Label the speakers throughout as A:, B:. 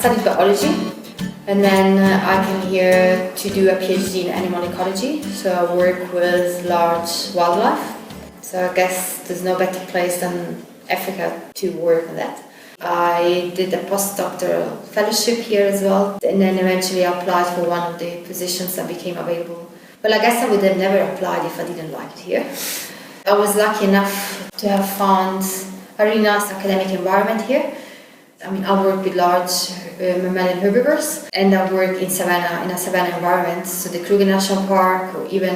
A: studied biology, and then I came here to do a PhD in animal ecology. So I work with large wildlife. So I guess there's no better place than Africa to work on that. I did a postdoctoral fellowship here as well, and then eventually I applied for one of the positions that became available. Well, I guess I would have never applied if I didn't like it here. I was lucky enough to have found a really nice academic environment here. I mean, I work with large mammalian herbivores, and I work in a savanna environment. So the Kruger National Park, or even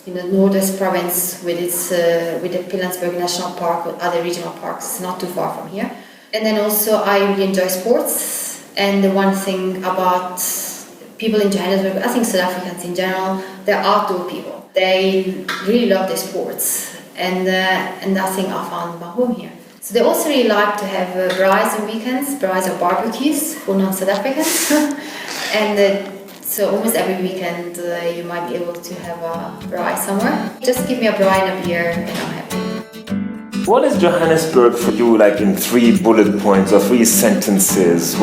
A: in the Northwest Province with the Pilanesberg National Park or other regional parks, not too far from here. And then also I really enjoy sports, and the one thing about people in Johannesburg, I think South Africans in general, they're outdoor people. They really love their sports, and I think I found my home here. So they also really like to have braais on weekends. Braais are barbecues for non-South Africans. And so almost every weekend you might be able to have a braai somewhere. Just give me a braai and a beer and I'm happy.
B: What is Johannesburg for you, like in 3 bullet points or 3 sentences?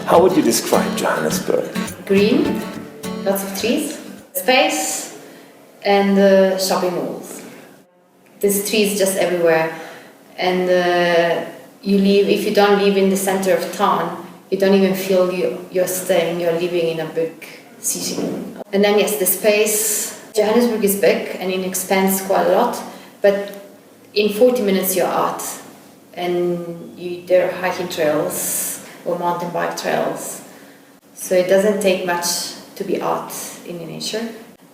B: How would you describe Johannesburg?
A: Green, lots of trees, space, and shopping malls. There's trees just everywhere. And if you don't live in the center of town, you don't even feel you're living in a big city. And then yes, the space. Johannesburg is big and it expands quite a lot, but in 40 minutes you're out, and there are hiking trails or mountain bike trails. So it doesn't take much to be out in the nature.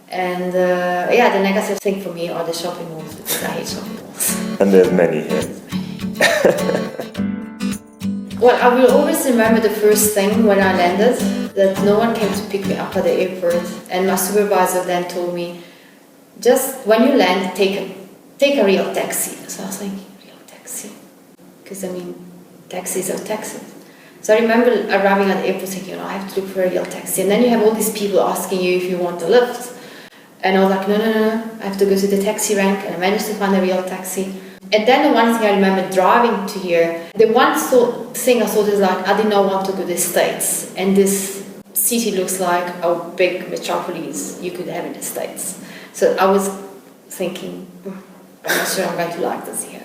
A: And the negative thing for me are the shopping malls, because I hate shopping malls.
B: And there's many here.
A: Well, I will always remember the first thing when I landed, that no one came to pick me up at the airport, and my supervisor then told me, just when you land, take a real taxi. So I was thinking, real taxi? Because taxis are taxis. So I remember arriving at the airport thinking, I have to look for a real taxi. And then you have all these people asking you if you want a lift. And I was like, no, I have to go to the taxi rank, and I managed to find a real taxi. And then the one thing I remember driving to here, the one thing I thought is like, I did not want to go to the States. And this city looks like a big metropolis you could have in the States. So I was thinking, I'm not sure I'm going to like this here.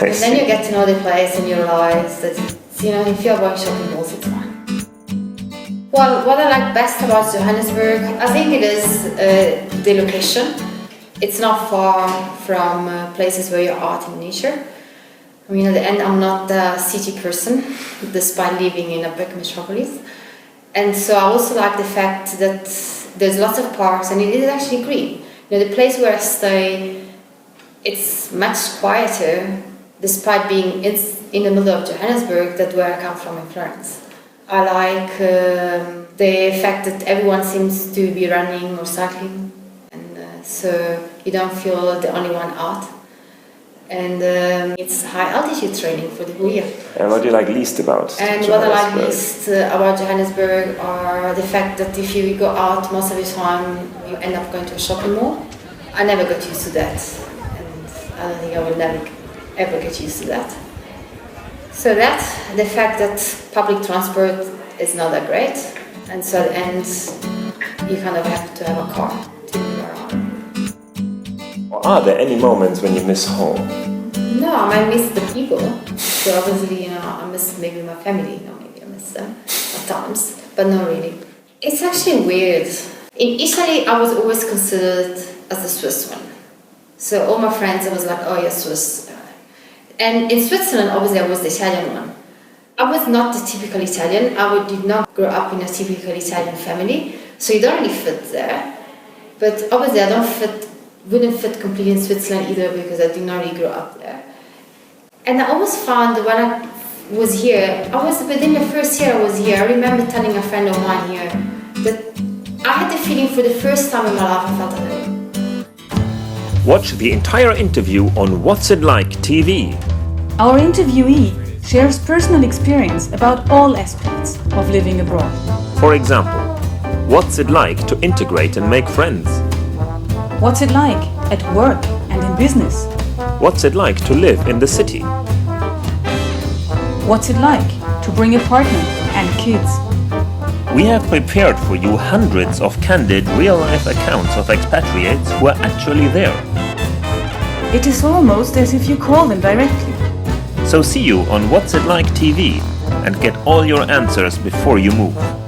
A: And then you get to know the place and you realize that, if you're going shopping malls, it's fine. Well, what I like best about Johannesburg, I think it is the location. It's not far from places where you're out in nature. At the end, I'm not a city person, despite living in a big metropolis. And so I also like the fact that there's lots of parks and it is actually green. The place where I stay, it's much quieter, despite being in the middle of Johannesburg, than where I come from in Florence. I like the fact that everyone seems to be running or cycling, and so you don't feel the only one out. And it's high altitude training for the whole year.
B: And what do you like least about
A: And what I like least about Johannesburg are the fact that if you go out most of the time, you end up going to a shopping mall. I never got used to that, and I don't think I will never ever get used to that. So the fact that public transport is not that great, and so at the end you kind of have to have a car to move around.
B: Are there any moments when you miss home?
A: No, I miss the people. So obviously, I miss maybe my family. Maybe I miss them at times, but not really. It's actually weird. In Italy, I was always considered as the Swiss one. So all my friends, I was like, oh, you're Swiss. And in Switzerland, obviously, I was the Italian one. I was not the typical Italian. I did not grow up in a typical Italian family, so you don't really fit there. But obviously, I wouldn't fit completely in Switzerland either, because I did not really grow up there. And I always found that when I was here, within the first year I was here, I remember telling a friend of mine here that I had the feeling for the first time in my life I felt at home.
B: Watch the entire interview on What's It Like TV.
C: Our interviewee shares personal experience about all aspects of living abroad.
B: For example, what's it like to integrate and make friends?
C: What's it like at work and in business?
B: What's it like to live in the city?
C: What's it like to bring a partner and kids.
B: We have prepared for you hundreds of candid, real-life accounts of expatriates who are actually there.
C: It is almost as if you call them directly.
B: So see you on What's It Like TV and get all your answers before you move.